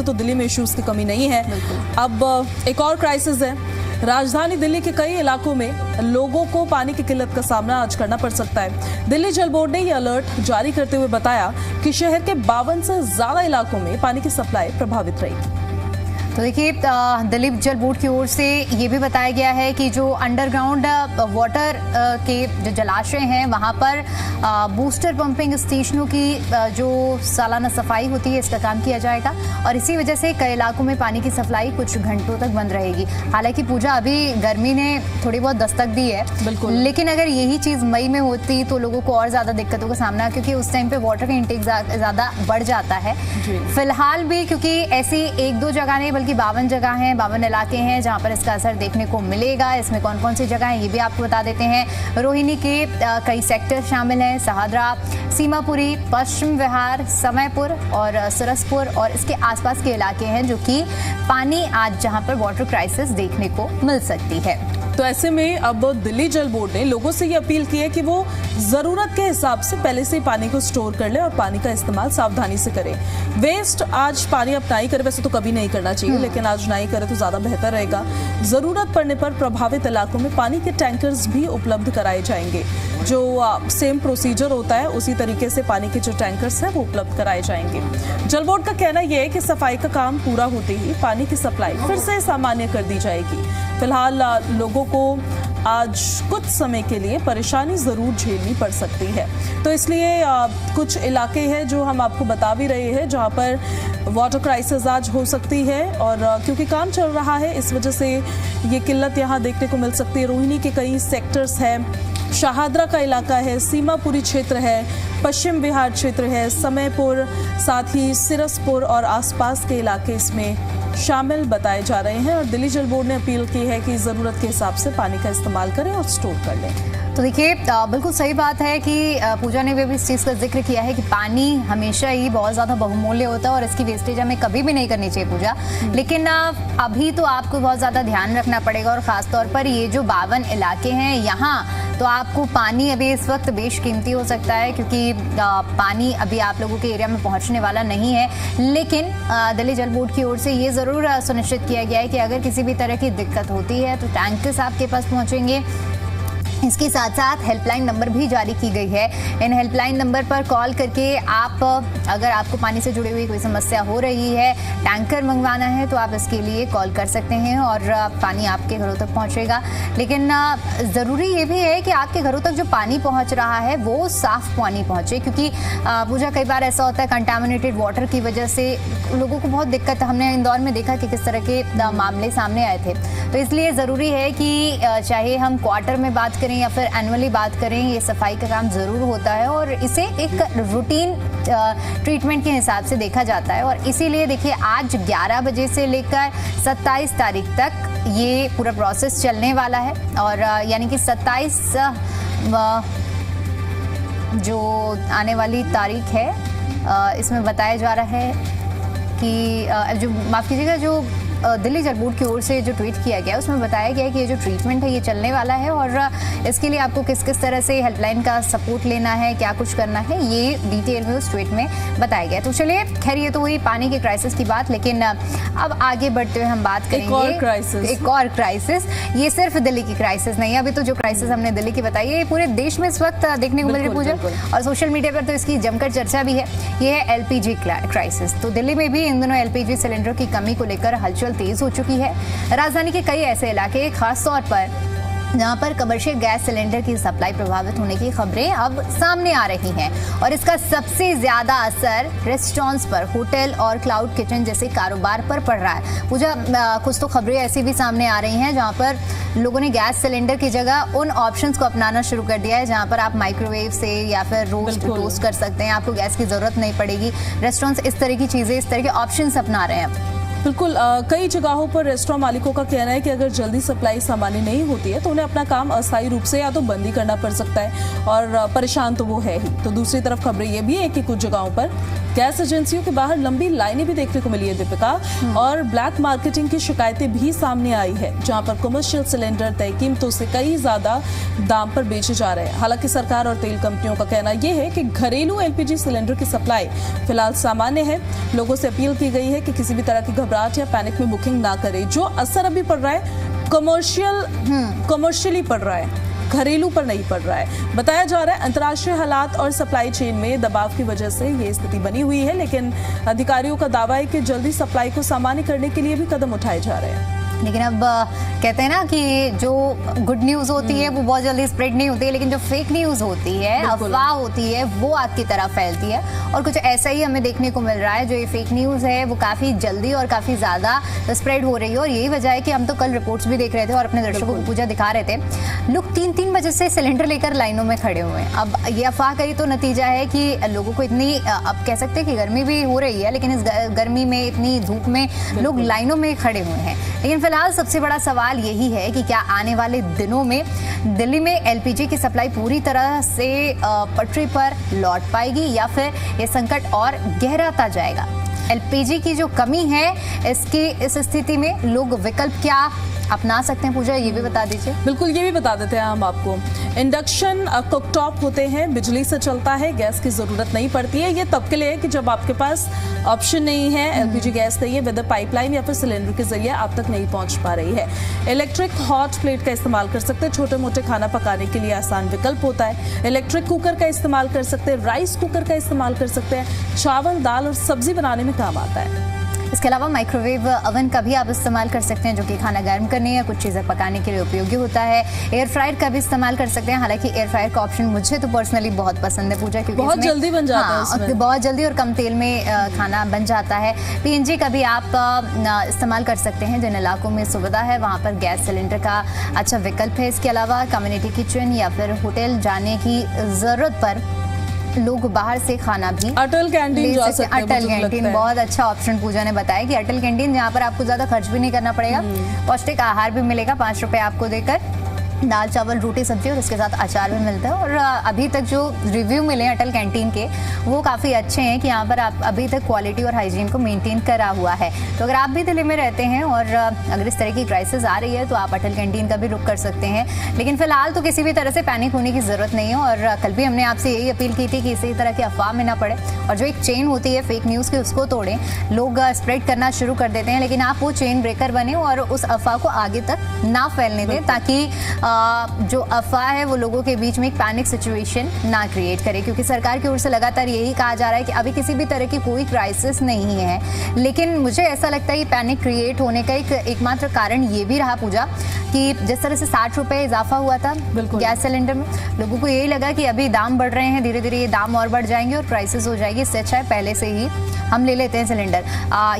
तो दिल्ली में इश्यूज की कमी नहीं है। अब एक और क्राइसिस है, राजधानी दिल्ली के कई इलाकों में लोगों को पानी की किल्लत का सामना आज करना पड़ सकता है। दिल्ली जल बोर्ड ने यह अलर्ट जारी करते हुए बताया कि शहर के 52 से ज्यादा इलाकों में पानी की सप्लाई प्रभावित रही। तो देखिए, दिल्ली जल बोर्ड की ओर से ये भी बताया गया है कि जो अंडरग्राउंड वाटर के जो जलाशय हैं वहाँ पर बूस्टर पंपिंग स्टेशनों की जो सालाना सफाई होती है इसका काम किया जाएगा और इसी वजह से कई इलाकों में पानी की सप्लाई कुछ घंटों तक बंद रहेगी। हालांकि पूजा अभी गर्मी ने थोड़ी बहुत दस्तक दी है, बिल्कुल, लेकिन अगर यही चीज़ मई में होती तो लोगों को और ज़्यादा दिक्कतों का सामना, क्योंकि उस टाइम पे वाटर का इंटेक ज़्यादा बढ़ जाता है। फिलहाल भी क्योंकि ऐसी 1-2 जगह नहीं बल्कि 52 जगह हैं, 52 इलाके हैं जहां पर इसका असर देखने को मिलेगा। इसमें कौन कौन सी जगह हैं ये भी आपको बता देते हैं। रोहिणी के कई सेक्टर शामिल हैं, सहादरा, सीमापुरी, पश्चिम विहार, समयपुर और सरसपुर और इसके आसपास के इलाके हैं जो कि पानी आज जहां पर वाटर क्राइसिस देखने को मिल सकती है। तो ऐसे में अब दिल्ली जल बोर्ड ने लोगों से ये अपील की है कि वो जरूरत के हिसाब से पहले से पानी को स्टोर कर ले और पानी का इस्तेमाल सावधानी से करें। वेस्ट आज पानी अब ना ही करे, वैसे तो कभी नहीं करना चाहिए, लेकिन आज ना ही करे तो ज्यादा बेहतर रहेगा। जरूरत पड़ने पर प्रभावित इलाकों में पानी के टैंकर्स भी उपलब्ध कराए जाएंगे। जो सेम प्रोसीजर होता है उसी तरीके से पानी के जो टैंकर्स हैं वो उपलब्ध कराए जाएंगे। जल बोर्ड का कहना यह है कि सफाई का काम पूरा होते ही पानी की सप्लाई फिर से सामान्य कर दी जाएगी। फिलहाल लोगों को आज कुछ समय के लिए परेशानी जरूर झेलनी पड़ सकती है, तो इसलिए कुछ इलाके हैं जो हम आपको बता भी रहे हैं जहां पर वाटर क्राइसिस आज हो सकती है और क्योंकि काम चल रहा है इस वजह से ये किल्लत यहां देखने को मिल सकती है। रोहिणी के कई सेक्टर्स हैं, शाहदरा का इलाका है, सीमापुरी क्षेत्र है, पश्चिम विहार क्षेत्र है, समयपुर, साथ ही सिरसपुर और आसपास के इलाके इसमें शामिल बताए जा रहे हैं और दिल्ली जल बोर्ड ने अपील की है कि ज़रूरत के हिसाब से पानी का इस्तेमाल करें और स्टोर कर लें। तो देखिए, बिल्कुल सही बात है कि पूजा ने भी इस चीज़ का जिक्र किया है कि पानी हमेशा ही बहुत ज़्यादा बहुमूल्य होता है और इसकी वेस्टेज हमें कभी भी नहीं करनी चाहिए पूजा। लेकिन अभी तो आपको बहुत ज़्यादा ध्यान रखना पड़ेगा और ख़ास तौर पर ये जो 52 इलाके हैं यहाँ तो आपको पानी अभी इस वक्त बेशकीमती हो सकता है क्योंकि पानी अभी आप लोगों के एरिया में पहुंचने वाला नहीं है। लेकिन दिल्ली जल बोर्ड की ओर से ये ज़रूर सुनिश्चित किया गया है कि अगर किसी भी तरह की दिक्कत होती है तो टैंकर्स आपके पास पहुंचेंगे। इसके साथ साथ हेल्पलाइन नंबर भी जारी की गई है। इन हेल्पलाइन नंबर पर कॉल करके आप अगर आपको पानी से जुड़ी हुई कोई समस्या हो रही है, टैंकर मंगवाना है तो आप इसके लिए कॉल कर सकते हैं और पानी आपके घरों तक पहुंचेगा। लेकिन ज़रूरी ये भी है कि आपके घरों तक जो पानी पहुंच रहा है वो साफ़ पानी पहुंचे, क्योंकि पूजा कई बार ऐसा होता है कंटामिनेटेड वाटर की वजह से लोगों को बहुत दिक्कत, हमने इंदौर में देखा कि किस तरह के मामले सामने आए थे। तो इसलिए ज़रूरी है कि चाहे हम क्वार्टर में बात करें या फिर एनुअली बात करें, ये सफाई का काम ज़रूर होता है और इसे एक रूटीन ट्रीटमेंट के हिसाब से देखा जाता है। और इसीलिए देखिए, आज 11 बजे से लेकर 27 तारीख तक ये पूरा प्रोसेस चलने वाला है और यानी कि 27 जो आने वाली तारीख है इसमें बताया जा रहा है कि जो माफ़ कीजिएगा, जो दिल्ली जल बोर्ड की ओर से जो ट्वीट किया गया उसमें बताया गया कि ये जो ट्रीटमेंट है ये चलने वाला है और इसके लिए आपको किस किस तरह से हेल्पलाइन का सपोर्ट लेना है, क्या कुछ करना है, ये डिटेल में उस ट्वीट में बताया गया। तो चलिए, खैर ये तो हुई पानी के क्राइसिस की बात, लेकिन अब आगे बढ़ते हुए हम बात करेंगे एक और क्राइसिस। ये सिर्फ दिल्ली की क्राइसिस नहीं है, अभी तो जो क्राइसिस हमने दिल्ली की बताई है ये पूरे देश में इस वक्त देखने को मिल रही है पूजा, और सोशल मीडिया पर तो इसकी जमकर चर्चा भी है। ये है एलपीजी क्राइसिस। तो दिल्ली में भी इन दिनों एलपीजी सिलेंडर की कमी को लेकर हलचल तेज हो चुकी है। राजधानी के कई ऐसे इलाके, खास तौर पर जहां पर कमर्शियल गैस सिलेंडर की सप्लाई प्रभावित होने की खबरें अब सामने आ रही हैं और इसका सबसे ज्यादा असर रेस्टोरेंट्स पर, होटल और क्लाउड किचन जैसे कारोबार पर पड़ रहा है। मुझे कुछ तो खबरें ऐसी भी सामने आ रही हैं जहां पर लोगों ने गैस सिलेंडर की जगह उन ऑप्शंस को अपनाना शुरू कर दिया है जहां पर आप माइक्रोवेव से या फिर रोस्ट कर सकते हैं, आपको गैस की जरूरत नहीं पड़ेगी। रेस्टोरेंट्स इस तरह की चीजें, इस तरह के ऑप्शंस अपना रहे हैं। बिल्कुल कई जगहों पर रेस्टोरेंट मालिकों का कहना है कि अगर जल्दी सप्लाई सामान्य नहीं होती है तो उन्हें अपना काम अस्थायी रूप से या तो बंद ही करना पड़ सकता है और परेशान तो वो है ही। तो दूसरी तरफ खबरें ये भी है कि कुछ जगहों पर गैस एजेंसियों के बाहर लंबी लाइनें भी देखने को मिली है दीपिका, और ब्लैक मार्केटिंग की शिकायतें भी सामने आई है, जहां पर कमर्शियल सिलेंडर तय कीमतों से कई ज्यादा दाम पर बेचे जा रहे हैं। हालांकि सरकार और तेल कंपनियों का कहना यह है कि घरेलू एलपीजी सिलेंडर की सप्लाई फिलहाल सामान्य है। लोगों से अपील की गई है कि किसी भी तरह की घबराहट या पैनिक में बुकिंग ना करें। जो असर अभी पड़ रहा है कमर्शियली पड़ रहा है, घरेलू पर नहीं पड़ रहा है। बताया जा रहा है अंतर्राष्ट्रीय हालात और सप्लाई चेन में दबाव की वजह से ये स्थिति बनी हुई है, लेकिन अधिकारियों का दावा है कि जल्दी सप्लाई को सामान्य करने के लिए भी कदम उठाए जा रहे हैं। लेकिन अब कहते हैं ना कि जो गुड न्यूज़ होती है वो बहुत जल्दी स्प्रेड नहीं होती है, लेकिन जो फेक न्यूज़ होती है, अफवाह होती है, वो आग की तरह फैलती है। और कुछ ऐसा ही हमें देखने को मिल रहा है। जो ये फेक न्यूज़ है वो काफ़ी जल्दी और काफ़ी ज़्यादा स्प्रेड हो रही है, और यही वजह है कि हम तो कल रिपोर्ट्स भी देख रहे थे और अपने दर्शकों को पूजा दिखा रहे थे। लोग 3-3 बजे से सिलेंडर लेकर लाइनों में खड़े हुए हैं। अब ये अफवाह का ही तो नतीजा है कि लोगों को इतनी, अब कह सकते हैं कि गर्मी भी हो रही है, लेकिन इस गर्मी में, इतनी धूप में लोग लाइनों में खड़े हुए हैं। लेकिन फिलहाल सबसे बड़ा सवाल यही है कि क्या आने वाले दिनों में दिल्ली में एलपीजी की सप्लाई पूरी तरह से पटरी पर लौट पाएगी, या फिर ये संकट और गहराता जाएगा। एलपीजी की जो कमी है, इसकी इस स्थिति में लोग विकल्प क्या अपना सकते हैं, पूजा ये भी बता दीजिए। बिल्कुल, ये भी बता देते हैं हम आपको। इंडक्शन कुकटॉप होते हैं, बिजली से चलता है, गैस की जरूरत नहीं पड़ती है। ये तब के लिए है कि जब आपके पास ऑप्शन नहीं है, एलपीजी गैस नहीं है, वेदर पाइपलाइन या फिर सिलेंडर के जरिए आप तक नहीं पहुंच पा रही है। इलेक्ट्रिक हॉट प्लेट का इस्तेमाल कर सकते हैं, छोटे मोटे खाना पकाने के लिए आसान विकल्प होता है। इलेक्ट्रिक कुकर का इस्तेमाल कर सकते हैं, राइस कुकर का इस्तेमाल कर सकते हैं, चावल, दाल और सब्जी बनाने में काम आता है। इसके अलावा माइक्रोवेव ओवन का भी आप इस्तेमाल कर सकते हैं, जो कि खाना गर्म करने या कुछ चीज़ें पकाने के लिए उपयोगी होता है। एयर फ्रायर का भी इस्तेमाल कर सकते हैं। हालांकि एयर फ्रायर का ऑप्शन मुझे तो पर्सनली बहुत पसंद है, पूजा, क्योंकि बहुत जल्दी बन जाता है उसमें। बहुत जल्दी और कम तेल में खाना बन जाता है। पीएनजी का भी आप इस्तेमाल कर सकते हैं। जिन इलाकों में सुविधा है वहाँ पर गैस सिलेंडर का अच्छा विकल्प है। इसके अलावा कम्युनिटी किचन या फिर होटल जाने की ज़रूरत पर लोग बाहर से खाना भी अटल कैंटीन जा सकते हैं। अटल कैंटीन बहुत अच्छा ऑप्शन पूजा ने बताया कि अटल कैंटीन, जहाँ पर आपको ज्यादा खर्च भी नहीं करना पड़ेगा, पौष्टिक आहार भी मिलेगा 5 रुपए आपको देकर, दाल चावल रोटी सब्जी और इसके साथ अचार भी मिलता है। और अभी तक जो रिव्यू मिले अटल कैंटीन के वो काफ़ी अच्छे हैं कि यहाँ पर आप अभी तक क्वालिटी और हाइजीन को मेंटेन करा हुआ है। तो अगर आप भी दिल्ली में रहते हैं और अगर इस तरह की क्राइसिस आ रही है तो आप अटल कैंटीन का भी रुख कर सकते हैं। लेकिन फिलहाल तो किसी भी तरह से पैनिक होने की ज़रूरत नहीं है, और कल भी हमने आपसे यही अपील की थी कि इसी तरह की अफवाह में ना पड़े, और जो एक चेन होती है फेक न्यूज़ की उसको तोड़ें। लोग स्प्रेड करना शुरू कर देते हैं, लेकिन आप वो चेन ब्रेकर बने और उस अफवाह को आगे तक ना फैलने दें, ताकि जो अफवाह है वो लोगों के बीच में एक पैनिक सिचुएशन ना क्रिएट करे। क्योंकि सरकार की ओर से लगातार यही कहा जा रहा है कि अभी किसी भी तरह की कोई क्राइसिस नहीं है, लेकिन मुझे ऐसा लगता है कि पैनिक क्रिएट होने का एकमात्र कारण ये भी रहा, पूजा, कि जिस तरह से 60 रुपए इजाफा हुआ था गैस सिलेंडर में, लोगों को यही लगा कि अभी दाम बढ़ रहे हैं, धीरे धीरे ये दाम और बढ़ जाएंगे और क्राइसिस हो जाएगी, इससे अच्छा है पहले से ही हम ले लेते हैं सिलेंडर।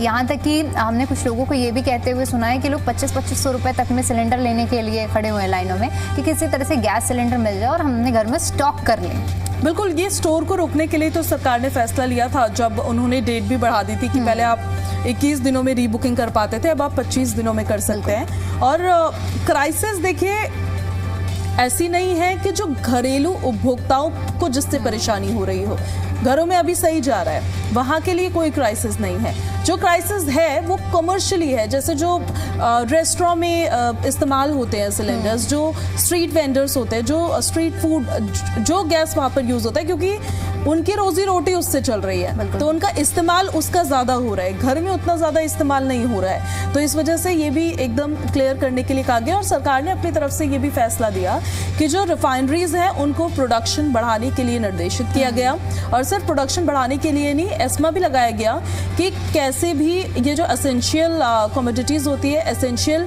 यहाँ तक कि हमने कुछ लोगों को ये भी कहते हुए सुना है कि लोग 2500 रुपए तक में सिलेंडर लेने के लिए खड़े हुए हैं लाइनों में, कि किसी तरह से गैस सिलेंडर मिल जाए और हम अपने घर में स्टॉक कर लें। बिल्कुल, ये स्टोर को रोकने के लिए तो सरकार ने फैसला लिया था, जब उन्होंने डेट भी बढ़ा दी थी कि पहले आप 21 दिनों में रीबुकिंग कर पाते थे, अब आप 25 दिनों में कर सकते हैं। और क्राइसिस देखिए ऐसी नहीं है कि जो घरेलू उपभोक्ताओं को जिससे परेशानी हो रही हो, घरों में अभी सही जा रहा है, वहाँ के लिए कोई क्राइसिस नहीं है। जो क्राइसिस है वो कमर्शियली है, जैसे जो रेस्टोरेंट में इस्तेमाल होते हैं सिलेंडर्स, जो स्ट्रीट वेंडर्स होते हैं, जो स्ट्रीट फूड, जो गैस वहाँ पर यूज़ होता है, क्योंकि उनकी रोजी रोटी उससे चल रही है, तो उनका इस्तेमाल उसका ज़्यादा हो रहा है, घर में उतना ज़्यादा इस्तेमाल नहीं हो रहा है। तो इस वजह से ये भी एकदम क्लियर करने के लिए कहा गया, और सरकार ने अपनी तरफ से ये भी फैसला दिया कि जो रिफाइनरीज हैं उनको प्रोडक्शन बढ़ाने के लिए निर्देशित किया गया, और सिर्फ प्रोडक्शन बढ़ाने के लिए नहीं, एस्मा भी लगाया गया कि कैसे भी ये जो एसेंशियल कमोडिटीज़ होती है, एसेंशियल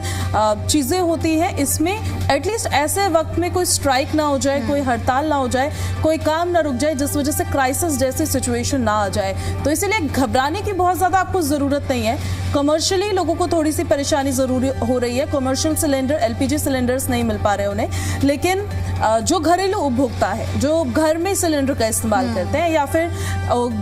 चीज़ें होती हैं, इसमें एटलीस्ट ऐसे वक्त में कोई स्ट्राइक ना हो जाए, कोई हड़ताल ना हो जाए, कोई काम ना रुक जाए, जिस वजह से क्राइसिस जैसी सिचुएशन ना आ जाए। तो इसीलिए घबराने की बहुत ज़्यादा आपको ज़रूरत नहीं है। कमर्शियली लोगों को थोड़ी सी परेशानी जरूर हो रही है। कमर्शियल सिलेंडर, एलपीजी सिलेंडर्स नहीं मिल पा रहे उन्हें, लेकिन जो घरेलू उपभोक्ता है, जो घर में सिलेंडर का इस्तेमाल करते हैं या फिर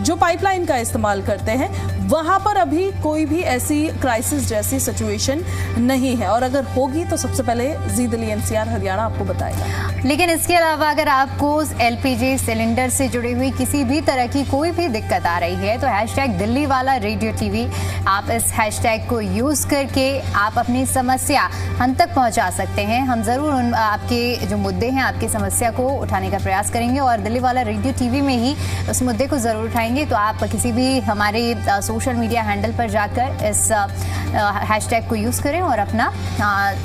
जो पाइपलाइन का इस्तेमाल करते हैं, वहां पर अभी कोई भी ऐसी क्राइसिस जैसी सिचुएशन नहीं है, और अगर होगी तो सबसे पहले जी दिल्ली एनसीआर हरियाणा आपको बताएगा। लेकिन इसके अलावा अगर आपको एलपीजी सिलेंडर से जुड़ी हुई किसी भी तरह की कोई भी दिक्कत आ रही है तो हैशटैग दिल्ली वाला रेडियो टीवी, आप इस हैशटैग को यूज करके आप अपनी समस्या हम तक पहुंचा सकते हैं। हम जरूर आपके जो मुद्दे हैं, आपकी समस्या को उठाने का प्रयास करेंगे और दिल्ली वाला रेडियो टीवी में ही उस मुद्दे को जरूर उठाएंगे। तो आप किसी भी हमारे सोशल मीडिया हैंडल पर जाकर इस हैशटैग को यूज करें और अपना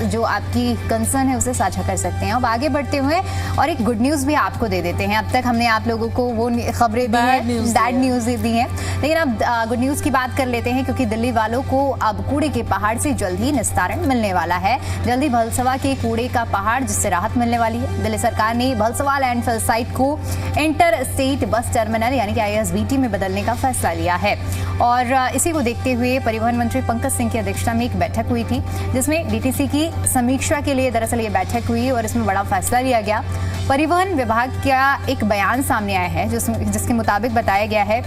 जो आपकी कंसर्न है उसे साझा कर सकते हैं। अब आगे बढ़ते हुए और एक गुड न्यूज भी आपको दे देते हैं। अब तक हमने आप लोगों को वो खबरें दी हैं, बैड न्यूज दी है, लेकिन अब गुड न्यूज की बात कर लेते हैं, क्योंकि दिल्ली वालों को अब कूड़े के पहाड़ से जल्द ही निस्तारण मिलने वाला है। जल्दी भलसवा के कूड़े का पहाड़, जिससे राहत मिलने वाली है। दिल्ली सरकार ने भलसवा लैंडफिल साइट को इंटर स्टेट बस टर्मिनल यानी कि ISBT में बदलने का फैसला लिया है, और इसी को देखते हुए परिवहन मंत्री पंकज सिंह की अध्यक्षता में एक बैठक हुई थी, जिसमें DTC की समीक्षा के लिए दरअसल ये बैठक हुई और इसमें बड़ा फैसला लिया गया। परिवहन विभाग का एक बयान सामने आया है जिसके मुताबिक बताया गया है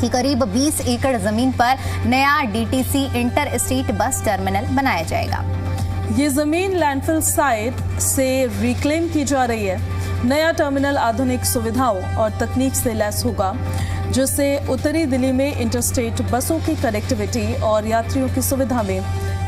कि करीब 20 एकड़ जमीन पर नया DTC inter state bus terminal बनाया जाएगा। ये जमीन लैंडफिल साइट से रिक्लेम की जा रही है। नया टर्मिनल आधुनिक सुविधाओं और तकनीक से लैस होगा, जिससे उत्तरी दिल्ली में इंटरस्टेट बसों की कनेक्टिविटी और यात्रियों की सुविधा में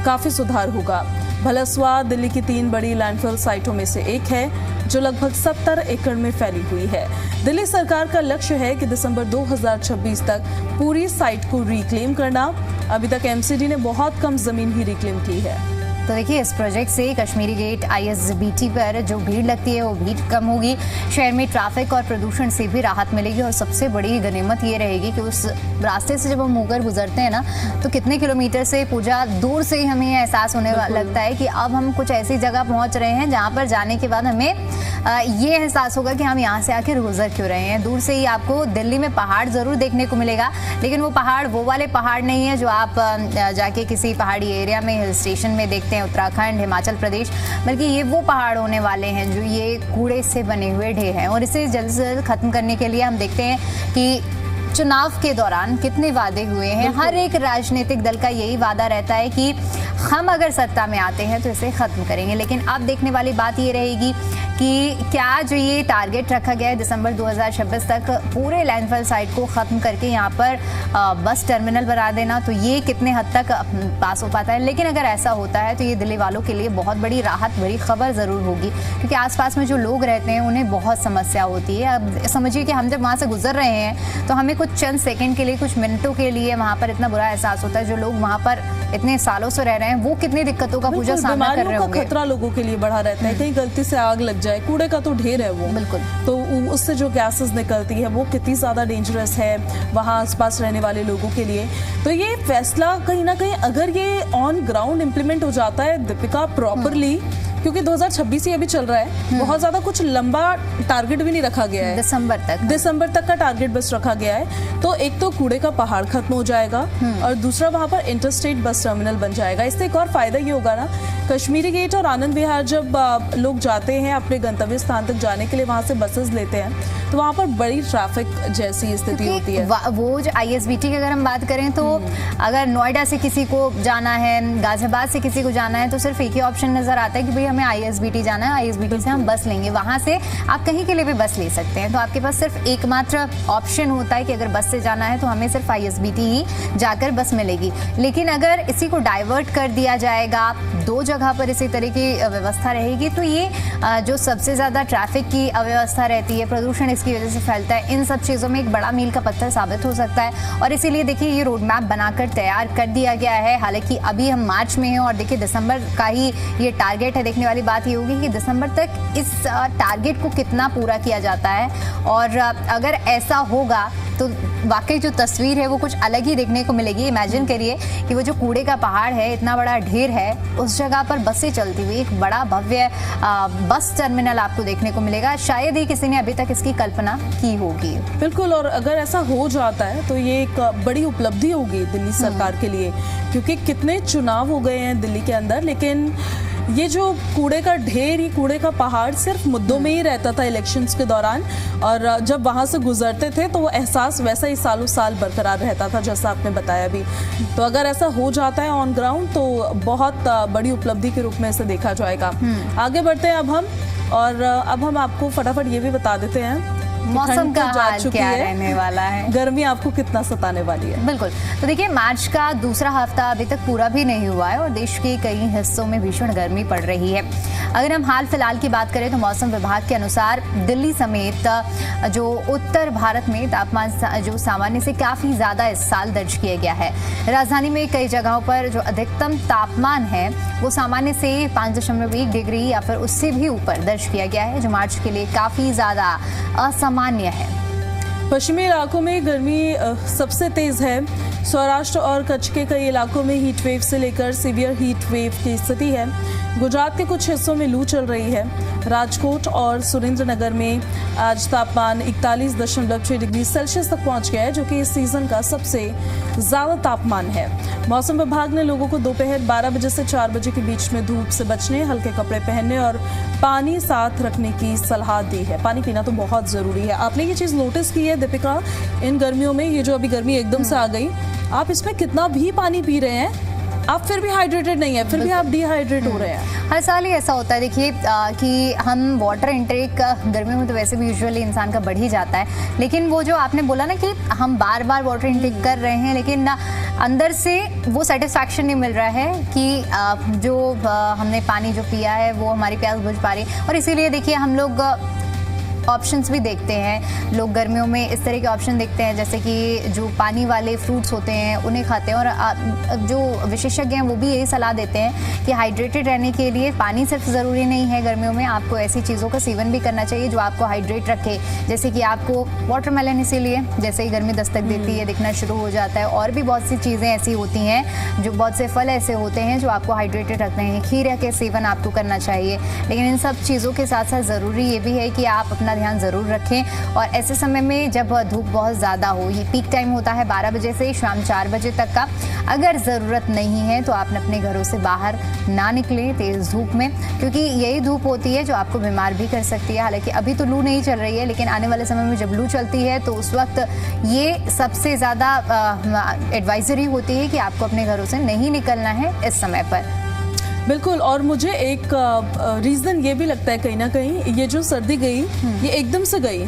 काफी सुधार होगा। भलसवा दिल्ली की 3 बड़ी लैंडफिल साइटों में से एक है, जो लगभग 70 एकड़ में फैली हुई है। दिल्ली सरकार का लक्ष्य है कि दिसंबर 2026 तक पूरी साइट को रिक्लेम करना। अभी तक MCD ने बहुत कम जमीन ही रिक्लेम की है। तो देखिए, इस प्रोजेक्ट से कश्मीरी गेट ISBT पर जो भीड़ लगती है वो भीड़ कम होगी, शहर में ट्रैफिक और प्रदूषण से भी राहत मिलेगी, और सबसे बड़ी गनीमत ये रहेगी कि उस रास्ते से जब हम होकर गुजरते हैं ना, तो कितने किलोमीटर से पूजा दूर से ही हमें ये एहसास होने लगता है कि अब हम कुछ ऐसी जगह पहुंच रहे हैं जहाँ पर जाने के बाद हमें ये एहसास होगा कि हम यहाँ से आकर गुजर क्यों रहे हैं। दूर से ही आपको दिल्ली में पहाड़ जरूर देखने को मिलेगा, लेकिन वो पहाड़ वो वाले पहाड़ नहीं है जो आप जाके किसी पहाड़ी एरिया में, हिल स्टेशन में देखते हैं, उत्तराखंड, हिमाचल प्रदेश, बल्कि ये वो पहाड़ होने वाले हैं जो ये कूड़े से बने हुए ढेर हैं। और इसे जल्द से जल्द खत्म करने के लिए हम देखते हैं कि चुनाव के दौरान कितने वादे हुए हैं। हर एक राजनीतिक दल का यही वादा रहता है कि हम अगर सत्ता में आते हैं तो इसे खत्म करेंगे, लेकिन अब देखने वाली बात ये रहेगी कि क्या जो ये टारगेट रखा गया है दिसंबर 2026 तक पूरे लैंडफिल साइट को ख़त्म करके यहाँ पर बस टर्मिनल बना देना, तो ये कितने हद तक पास हो पाता है। लेकिन अगर ऐसा होता है तो ये दिल्ली वालों के लिए बहुत बड़ी राहत भरी खबर ज़रूर होगी, क्योंकि आसपास में जो लोग रहते हैं उन्हें बहुत समस्या होती है। अब समझिए कि हम जब वहाँ से गुजर रहे हैं तो हमें कुछ चंद सेकेंड के लिए, कुछ मिनटों के लिए वहाँ पर इतना बुरा एहसास होता है। जो लोग वहाँ पर इतने सालों से रह रहे हैं वो कितनी दिक्कतों का पूजा सामना कर रहे होंगे। खतरा लोगों के लिए बढ़ा रहता है, कहीं गलती से आग लग जाए, कूड़े का तो ढेर है वो, बिल्कुल, तो उससे जो गैसेस निकलती है वो कितनी ज्यादा डेंजरस है वहाँ आसपास रहने वाले लोगों के लिए। तो ये फैसला कहीं ना कहीं अगर ये ऑन ग्राउंड इम्प्लीमेंट हो जाता है दीपिका प्रॉपरली, क्योंकि 2026 ही अभी चल रहा है, बहुत ज्यादा कुछ लंबा टारगेट भी नहीं रखा गया है, दिसंबर तक का टारगेट बस रखा गया है। तो एक तो कूड़े का पहाड़ खत्म हो जाएगा और दूसरा वहां पर इंटरस्टेट बस टर्मिनल बन जाएगा। इससे एक और फायदा ये होगा ना, कश्मीरी गेट और आनंद विहार जब लोग जाते हैं अपने गंतव्य स्थान तक जाने के लिए, वहां से बसेस लेते हैं तो वहां पर बड़ी ट्रैफिक जैसी स्थिति होती है। वो जो ISBT की अगर हम बात करें तो अगर नोएडा से किसी को जाना है, गाजियाबाद से किसी को जाना है, तो सिर्फ एक ही ऑप्शन नजर आता है कि भाई हमें ISBT जाना है, ISBT से हम बस लेंगे। वहां से आप कहीं के लिए भी बस ले सकते हैं, तो आपके पास सिर्फ एकमात्र ऑप्शन होता है कि अगर बस से जाना है तो हमें सिर्फ ISBT ही जाकर बस मिलेगी। लेकिन अगर इसी को डाइवर्ट कर दिया जाएगा, 2 जगह पर इसी तरह की व्यवस्था रहेगी, तो ये जो सबसे ज्यादा ट्रैफिक की अव्यवस्था रहती है, प्रदूषण इसकी वजह से फैलता है, इन सब चीजों में एक बड़ा मील का पत्थर साबित हो सकता है। और इसीलिए देखिए ये रोड मैप बनाकर तैयार कर दिया गया है। हालांकि अभी हम मार्च में हैं और देखिए दिसंबर का ही ये टारगेट है। देखने वाली बात ये होगी कि दिसंबर तक इस टारगेट को कितना पूरा किया जाता है, और अगर ऐसा होगा तो वाकई जो तस्वीर है वो कुछ अलग ही देखने को मिलेगी। इमेजिन करिए कि वो जो कूड़े का पहाड़ है, इतना बड़ा ढेर है, उस जगह पर बसें चलती हुई एक बड़ा भव्य बस टर्मिनल आपको देखने को मिलेगा। शायद ही किसी ने अभी तक इसकी कल्पना की होगी। बिल्कुल, और अगर ऐसा हो जाता है तो ये एक बड़ी उपलब्धि होगी दिल्ली सरकार के लिए, क्योंकि कितने चुनाव हो गए हैं दिल्ली के अंदर, लेकिन ये जो कूड़े का ढेर, ये कूड़े का पहाड़ सिर्फ मुद्दों में ही रहता था इलेक्शंस के दौरान, और जब वहां से गुजरते थे तो वो एहसास वैसा ही सालों साल बरकरार रहता था, जैसा आपने बताया भी। तो अगर ऐसा हो जाता है ऑन ग्राउंड तो बहुत बड़ी उपलब्धि के रूप में इसे देखा जाएगा। आगे बढ़ते हैं अब हम आपको फटाफट ये भी बता देते हैं मौसम का हाल क्या रहने वाला है, गर्मी आपको कितना सताने वाली है। बिल्कुल, तो देखिए मार्च का दूसरा हफ्ता अभी तक पूरा भी नहीं हुआ है और देश के कई हिस्सों में भीषण गर्मी पड़ रही है। अगर हम हाल फिलहाल की बात करें तो मौसम विभाग के अनुसार दिल्ली समेत जो उत्तर भारत में तापमान जो सामान्य से काफी ज्यादा इस साल दर्ज किया गया है। राजधानी में कई जगहों पर जो अधिकतम तापमान है वो सामान्य से 5.1 डिग्री या फिर उससे भी ऊपर दर्ज किया गया है, जो मार्च के लिए काफी ज्यादा असामान्य है। पश्चिमी इलाकों में गर्मी सबसे तेज है। सौराष्ट्र और कच्छ के कई इलाकों में हीट वेव से लेकर सीवियर हीट वेव की स्थिति है। गुजरात के कुछ हिस्सों में लू चल रही है। राजकोट और सुरेंद्रनगर में आज तापमान 41.6 डिग्री सेल्सियस तक पहुंच गया है, जो कि इस सीजन का सबसे ज्यादा तापमान है। मौसम विभाग ने लोगों को दोपहर 12 बजे से 4 बजे के बीच में धूप से बचने, हल्के कपड़े पहनने और पानी साथ रखने की सलाह दी है। पानी पीना तो बहुत जरूरी है। आपने ये चीज नोटिस की है दीपिका, इन गर्मियों में ये जो अभी गर्मी एकदम से आ गई, आप इसमें कितना भी पानी पी रहे हैं आप फिर भी हाइड्रेटेड नहीं है, फिर भी आप डिहाइड्रेट हो रहे हैं। हर साल ही ऐसा होता है। देखिए कि हम वाटर इंटेक गर्मियों में तो वैसे भी यूजुअली इंसान का बढ़ ही जाता है, लेकिन वो जो आपने बोला ना कि हम बार बार वाटर इंटेक कर रहे हैं लेकिन ना अंदर से वो सेटिस्फैक्शन नहीं मिल रहा है कि जो हमने पानी जो पिया है वो हमारी प्यास बुझ पा रही है। और इसीलिए देखिए हम लोग ऑप्शंस भी देखते हैं, लोग गर्मियों में इस तरह के ऑप्शन देखते हैं जैसे कि जो पानी वाले फ्रूट्स होते हैं उन्हें खाते हैं। और जो विशेषज्ञ हैं वो भी यही सलाह देते हैं कि हाइड्रेटेड रहने के लिए पानी सिर्फ ज़रूरी नहीं है, गर्मियों में आपको ऐसी चीज़ों का सेवन भी करना चाहिए जो आपको हाइड्रेट रखे। जैसे कि आपको वाटरमेलन, इसीलिए जैसे ही गर्मी दस्तक देती है दिखना शुरू हो जाता है। और भी बहुत सी चीज़ें ऐसी होती हैं, जो बहुत से फल ऐसे होते हैं जो आपको हाइड्रेटेड रखते हैं। खीरे के सेवन आपको करना चाहिए, लेकिन इन सब चीज़ों के साथ साथ ज़रूरी ये भी है कि आप अपना ध्यान ज़रूर रखें। और ऐसे समय में जब धूप बहुत ज़्यादा हो, ये पीक टाइम होता है 12 बजे से शाम 4 बजे तक का, अगर ज़रूरत नहीं है तो आप अपने घरों से बाहर ना निकलें तेज़ धूप में, क्योंकि यही धूप होती है जो आपको बीमार भी कर सकती है। हालांकि अभी तो लू नहीं चल रही है, लेकिन आने वाले समय में जब लू चलती है तो उस वक्त ये सबसे ज़्यादा एडवाइजरी होती है कि आपको अपने घरों से नहीं निकलना है इस समय पर। बिल्कुल, और मुझे एक रीजन ये भी लगता है कहीं ना कहीं, ये जो सर्दी गई ये एकदम से गई,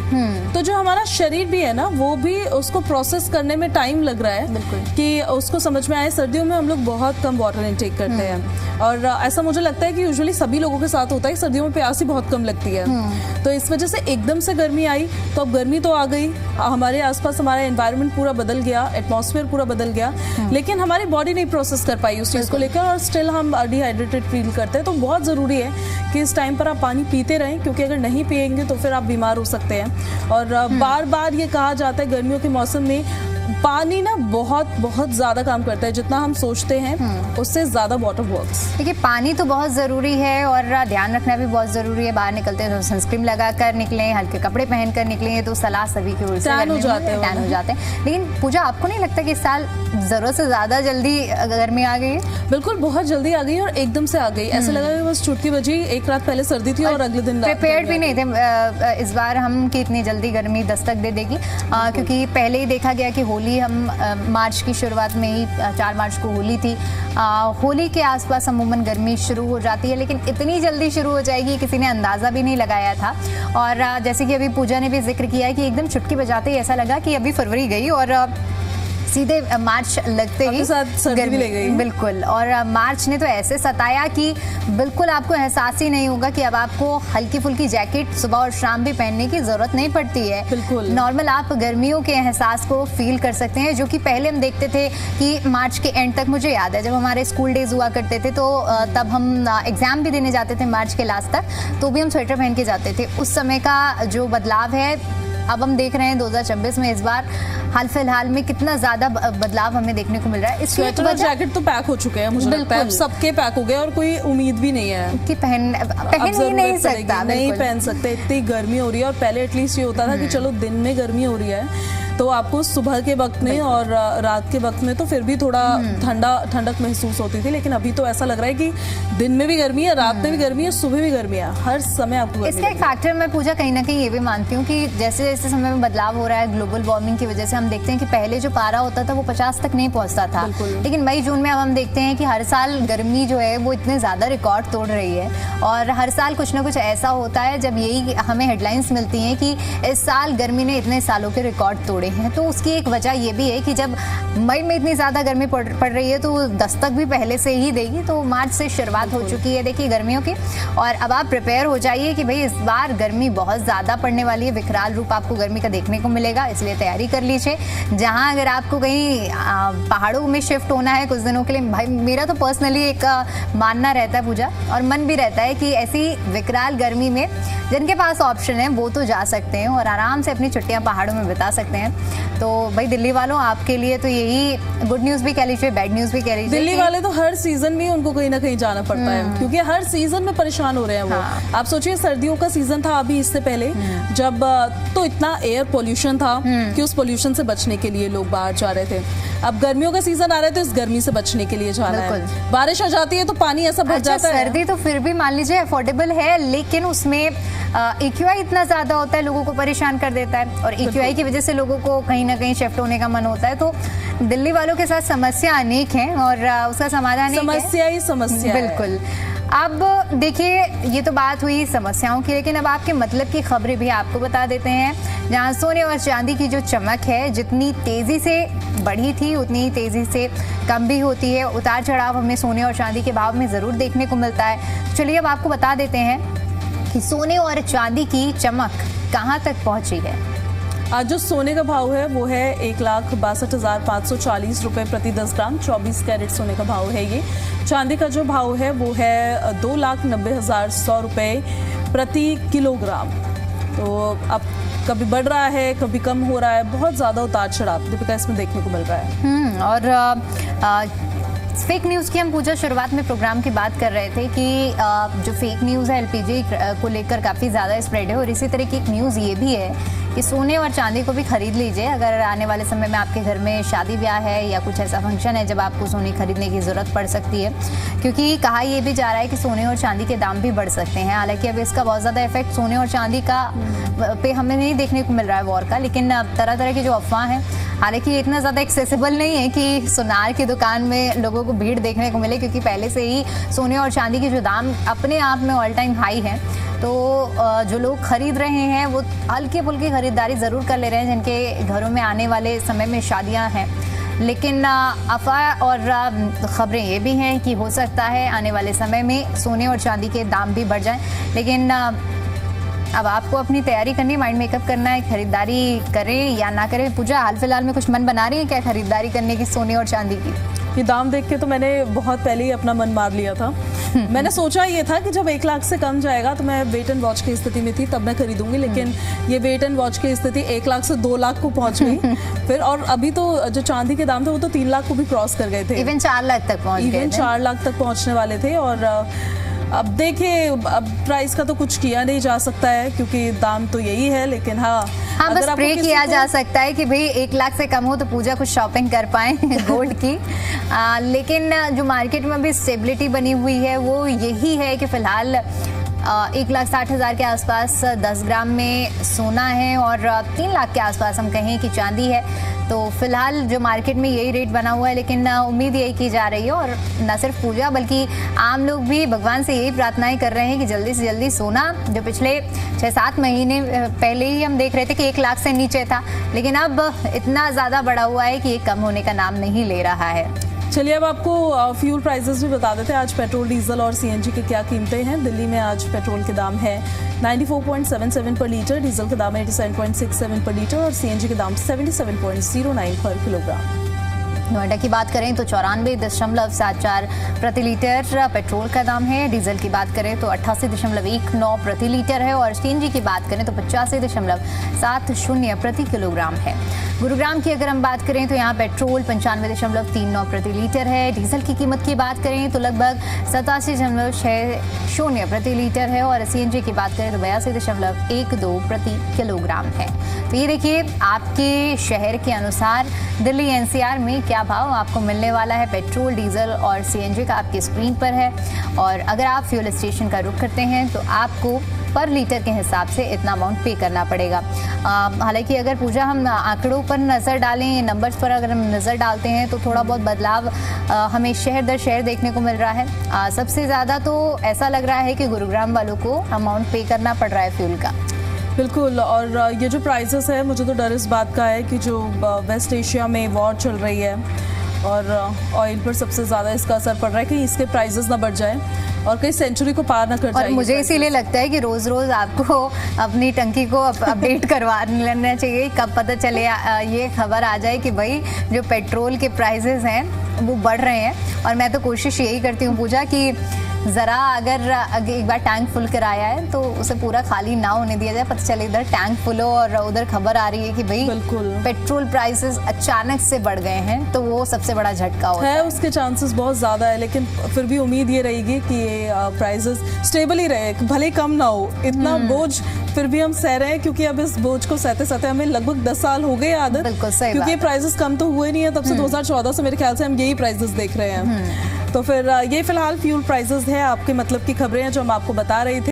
तो जो हमारा शरीर भी है ना वो भी उसको प्रोसेस करने में टाइम लग रहा है कि उसको समझ में आए। सर्दियों में हम लोग बहुत कम वाटर इनटेक करते हैं और ऐसा मुझे लगता है कि यूजुअली सभी लोगों के साथ होता है, सर्दियों में प्यास ही बहुत कम लगती है। तो इस वजह से एकदम से गर्मी आई, तो अब गर्मी तो आ गई, हमारे आसपास हमारा एनवायरनमेंट पूरा बदल गया, एटमॉस्फेयर पूरा बदल गया, लेकिन हमारी बॉडी नहीं प्रोसेस कर पाई उस चीज़ को लेकर और स्टिल हम डिहाइड्रेटेड फील करते हैं। तो बहुत ज़रूरी है कि इस टाइम पर आप पानी पीते रहें, क्योंकि अगर नहीं पिएंगे तो फिर आप बीमार हो सकते हैं। और बार बार ये कहा जाता है गर्मियों के मौसम में पानी ना बहुत ज्यादा काम करता है, जितना हम सोचते हैं उससे ज्यादा वाटर वर्क्स। देखिए पानी तो बहुत ज़रूरी है और ध्यान रखना भी बहुत ज़रूरी है। बाहर निकलते हैं तो सनस्क्रीन लगा कर निकलें, हल्के कपड़े पहन कर निकलें, तो सलाह सभी की ओर से टैन हो जाते हैं। लेकिन पूजा, आपको नहीं लगता कि इस साल ज़रूरत से ज़्यादा जल्दी गर्मी आ गई है? बिल्कुल, बहुत जल्दी आ गई और एकदम से आ गई। ऐसा लगा कि बस चुटकी बजी, एक रात पहले सर्दी थी और अगले दिन प्रिपेयर्ड भी नहीं थे इस बार हम कि इतनी जल्दी गर्मी दस्तक दे देगी, क्योंकि पहले ही देखा गया कि होली हम मार्च की शुरुआत में ही 4 मार्च को होली थी। होली के आसपास अमूमन गर्मी शुरू हो जाती है, लेकिन इतनी जल्दी शुरू हो जाएगी किसी ने अंदाज़ा भी नहीं लगाया था। और जैसे कि अभी पूजा ने भी जिक्र किया है कि एकदम चुटकी बजाते ही ऐसा लगा कि अभी फरवरी गई और सीधे मार्च लगते ही गर्मी ले गई। बिल्कुल, और मार्च ने तो ऐसे सताया कि बिल्कुल आपको एहसास ही नहीं होगा कि अब आपको हल्की फुल्की जैकेट सुबह और शाम भी पहनने की जरूरत नहीं पड़ती है। बिल्कुल नॉर्मल आप गर्मियों के एहसास को फील कर सकते हैं, जो कि पहले हम देखते थे कि मार्च के एंड तक। मुझे याद है जब हमारे स्कूल डेज हुआ करते थे तो तब हम एग्जाम भी देने जाते थे मार्च के लास्ट तक, तो भी हम स्वेटर पहन के जाते थे। उस समय का जो बदलाव है अब हम देख रहे हैं 2026 में इस बार हाल फिलहाल में कितना ज्यादा बदलाव हमें देखने को मिल रहा है। इसकी स्वेटर और जैकेट तो पैक हो चुके हैं, मुझे लगता है अब सबके पैक हो गए और कोई उम्मीद भी नहीं है कि पहन ही नहीं सकता, नहीं पहन सकते, इतनी गर्मी हो रही है। और पहले एटलीस्ट ये होता था कि चलो दिन में गर्मी हो रही है तो आपको सुबह के वक्त में और रात के वक्त में तो फिर भी थोड़ा ठंडक महसूस होती थी, लेकिन अभी तो ऐसा लग रहा है कि दिन में भी गर्मी है, रात में भी गर्मी है, सुबह भी गर्मी है, हर समय आपको गर्मी। इसका एक फैक्टर मैं पूजा कहीं ना कहीं ये भी मानती हूँ कि जैसे जैसे समय में बदलाव हो रहा है ग्लोबल वार्मिंग की वजह से हम देखते हैं कि पहले जो पारा होता था वो 50 तक नहीं पहुंचता था, लेकिन मई जून में अब हम देखते हैं कि हर साल गर्मी जो है वो इतने ज्यादा रिकॉर्ड तोड़ रही है और हर साल कुछ ना कुछ ऐसा होता है जब यही हमें हेडलाइंस मिलती हैं कि इस साल गर्मी ने इतने सालों के रिकॉर्ड तोड़े हैं। तो उसकी एक वजह ये भी है कि जब मई में इतनी ज्यादा गर्मी पड़ रही है तो दस्तक भी पहले से ही देगी। तो मार्च से शुरुआत हो चुकी है देखिए गर्मियों की, और अब आप प्रिपेयर हो जाइए कि भाई इस बार गर्मी बहुत ज्यादा पड़ने वाली है, विकराल रूप आपको गर्मी का देखने को मिलेगा, इसलिए तैयारी कर लीजिए। जहां अगर आपको कहीं पहाड़ों में शिफ्ट होना है कुछ दिनों के लिए, भाई मेरा तो पर्सनली एक मानना रहता है पूजा और मन भी रहता है कि ऐसी विकराल गर्मी में जिनके पास ऑप्शन है वो तो जा सकते हैं और आराम से अपनी छुट्टियां पहाड़ों में बिता सकते हैं। तो भाई दिल्ली वालों आपके लिए तो यही गुड न्यूज भी कह लीजिए, बैड न्यूज भी कह लीजिए। दिल्ली वाले तो हर सीजन में उनको कहीं ना कहीं जाना पड़ता है क्योंकि हर सीजन में परेशान हो रहे हैं वो। आप सोचिए सर्दियों का सीजन था अभी इससे पहले जब तो इतना एयर पोल्यूशन था कि उस पोल्यूशन से बचने के लिए लोग बाहर जा रहे थे। अब गर्मियों का सीजन आ रहा है तो इस गर्मी से बचने के लिए जाना है। बारिश आ जाती है तो पानी ऐसा भर जाता है। सर्दी तो फिर भी मान लीजिए अफोर्डेबल है, लेकिन उसमें EQI इतना ज्यादा होता है, लोगों को परेशान कर देता है और EQI की वजह से लोगों को कहीं ना कहीं शिफ्ट होने का मन होता है। तो दिल्ली वालों के साथ समस्या अनेक है और उसका समाधान समस्या ही समस्या बिल्कुल। अब देखिए ये तो बात हुई समस्याओं की, लेकिन अब आपके मतलब की खबरें भी आपको बता देते हैं। जहां सोने और चांदी की जो चमक है जितनी तेजी से बढ़ी थी उतनी ही तेजी से कम भी होती है। उतार चढ़ाव हमें सोने और चांदी के भाव में जरूर देखने को मिलता है। चलिए अब आपको बता देते हैं कि सोने और चांदी की चमक कहां तक पहुंची है। आज जो सोने का भाव है वो है 1,62,540 रुपए प्रति 10 ग्राम। 24 कैरेट सोने का भाव है ये। चांदी का जो भाव है वो है 2,90,100 रुपए प्रति किलोग्राम। तो अब कभी बढ़ रहा है कभी कम हो रहा है, बहुत ज्यादा उतार चढ़ाव दीपिका इसमें देखने को मिल रहा है। और फेक न्यूज़ की हम पूजा शुरुआत में प्रोग्राम की बात कर रहे थे कि जो फेक न्यूज़ है LPG को लेकर काफ़ी ज़्यादा स्प्रेड है और इसी तरह की एक न्यूज़ ये भी है कि सोने और चांदी को भी खरीद लीजिए अगर आने वाले समय में आपके घर में शादी ब्याह है या कुछ ऐसा फंक्शन है जब आपको सोने खरीदने की ज़रूरत पड़ सकती है, क्योंकि कहा यह भी जा रहा है कि सोने और चांदी के दाम भी बढ़ सकते हैं। हालांकि अब इसका बहुत ज़्यादा इफेक्ट सोने और चांदी का पे हमें नहीं देखने को मिल रहा है वॉर का, लेकिन तरह तरह की जो अफवाह हैं, हालांकि इतना ज़्यादा एक्सेसिबल नहीं है कि सुनार की दुकान में लोगों को भीड़ देखने को मिले, क्योंकि पहले से ही सोने और चांदी के जो दाम अपने आप में ऑल टाइम हाई हैं। तो जो लोग खरीद रहे हैं वो हल्की फुल्की खरीदारी ज़रूर कर ले रहे हैं जिनके घरों में आने वाले समय में शादियां हैं। लेकिन अफवाह और ख़बरें ये भी हैं कि हो सकता है आने वाले समय में सोने और चांदी के दाम भी बढ़ जाएं, लेकिन अब आपको अपनी तैयारी करनी, माइंड मेकअप करना है, खरीदारी करें या ना करें। पूजा हाल फिलहाल में कुछ मन बना रही है क्या खरीदारी करने की सोने और चांदी की? ये दाम देख के तो मैंने बहुत पहले ही अपना मन मार लिया था। मैंने सोचा ये था कि जब 1 लाख से कम जाएगा तो मैं वेट एंड वॉच की स्थिति में थी तब मैं खरीदूंगी, लेकिन ये वेट एंड वॉच की स्थिति 1 लाख से 2 लाख को पहुंच गई फिर। और अभी तो जो चांदी के दाम थे वो तो 3 लाख को भी क्रॉस कर गए थे, इवन 4 लाख तक पहुंच गए, इवन 4 लाख तक पहुंचने वाले थे। और अब देखिए अब प्राइस का तो कुछ किया नहीं जा सकता है क्योंकि दाम तो यही है, लेकिन हाँ बस प्रे किया जा सकता है कि भाई 1 लाख से कम हो तो पूजा कुछ शॉपिंग कर पाए गोल्ड की। लेकिन जो मार्केट में अभी स्टेबिलिटी बनी हुई है वो यही है कि फिलहाल 1,60,000 के आसपास 10 ग्राम में सोना है और 3 लाख के आसपास हम कहें कि चांदी है। तो फिलहाल जो मार्केट में यही रेट बना हुआ है, लेकिन उम्मीद यही की जा रही है और न सिर्फ पूजा बल्कि आम लोग भी भगवान से यही प्रार्थनाएं कर रहे हैं कि जल्दी से जल्दी सोना, जो पिछले 6-7 महीने पहले ही हम देख रहे थे कि 1 लाख से नीचे था, लेकिन अब इतना ज़्यादा बढ़ा हुआ है कि ये कम होने का नाम नहीं ले रहा है। चलिए अब आपको फ्यूल प्राइसेस भी बता देते हैं। आज पेट्रोल, डीजल और CNG की क्या कीमतें हैं। दिल्ली में आज पेट्रोल के दाम है 94.77 पर लीटर, डीजल के दाम 87.67 पर लीटर और CNG के दाम 77.09 पर किलोग्राम। नोएडा की बात करें तो 94.74 प्रति लीटर पेट्रोल का दाम है। डीजल की बात करें तो 88.19 प्रति लीटर है और सीएनजी की बात करें तो 85.70 प्रति किलोग्राम है। गुरुग्राम की अगर हम बात करें तो यहाँ पेट्रोल 95.39 प्रति लीटर है। डीजल की कीमत की बात करें तो लगभग 87.60 प्रति लीटर है और सीएनजी की बात करें तो 82.12 प्रति किलोग्राम है। तो ये देखिए आपके शहर के अनुसार दिल्ली एनसीआर में क्या भाव आपको मिलने वाला है पेट्रोल, डीजल और सीएनजी का आपकी स्क्रीन पर है। और अगर आप फ्यूल स्टेशन का रुख करते हैं तो आपको पर लीटर के हिसाब से इतना अमाउंट पे करना पड़ेगा। हालांकि अगर पूजा हम आंकड़ों पर नज़र डालें, नंबर्स पर अगर हम नज़र डालते हैं तो थोड़ा बहुत बदलाव हमें शहर दर शहर देखने को मिल रहा है। सबसे ज़्यादा तो ऐसा लग रहा है कि गुरुग्राम वालों को अमाउंट पे करना पड़ रहा है फ्यूल का। बिल्कुल, और ये जो प्राइसेस है, मुझे तो डर इस बात का है कि जो वेस्ट एशिया में वॉर चल रही है और ऑयल पर सबसे ज़्यादा इसका असर पड़ रहा है कि इसके प्राइसेस ना बढ़ जाए और कहीं सेंचुरी को पार ना कर जाए। और मुझे इसीलिए लगता है कि रोज रोज आपको अपनी टंकी को अपडेट करवा लेना चाहिए, कब पता चले ये खबर आ जाए कि भाई जो पेट्रोल के प्राइसेस हैं वो बढ़ रहे हैं। और मैं तो कोशिश यही करती हूँ पूजा कि ज़रा अगर एक बार टैंक फुल कराया है तो उसे पूरा खाली ना होने दिया जाए, पता चले इधर टैंक फुल हो और उधर खबर आ रही है कि भाई पेट्रोल प्राइसेस अचानक से बढ़ गए हैं, तो वो सबसे बड़ा झटका होता है। उसके चांसेस बहुत ज़्यादा है, लेकिन फिर भी उम्मीद ये रहेगी कि ये प्राइसेस स्टेबल ही रहे, भले कम ना हो। इतना बोझ फिर भी हम सह रहे हैं क्योंकि अब इस बोझ को सहते सहते हमें लगभग 10 साल हो गए आदत। बिल्कुल सही, क्योंकि प्राइसेस कम तो हुए नहीं है तब से 2014 से मेरे ख्याल से हम यही प्राइसेस देख रहे हैं। तो फिर ये फिलहाल फ्यूल प्राइसेस है आपके मतलब की खबरें हैं जो हम आपको बता रहे थे।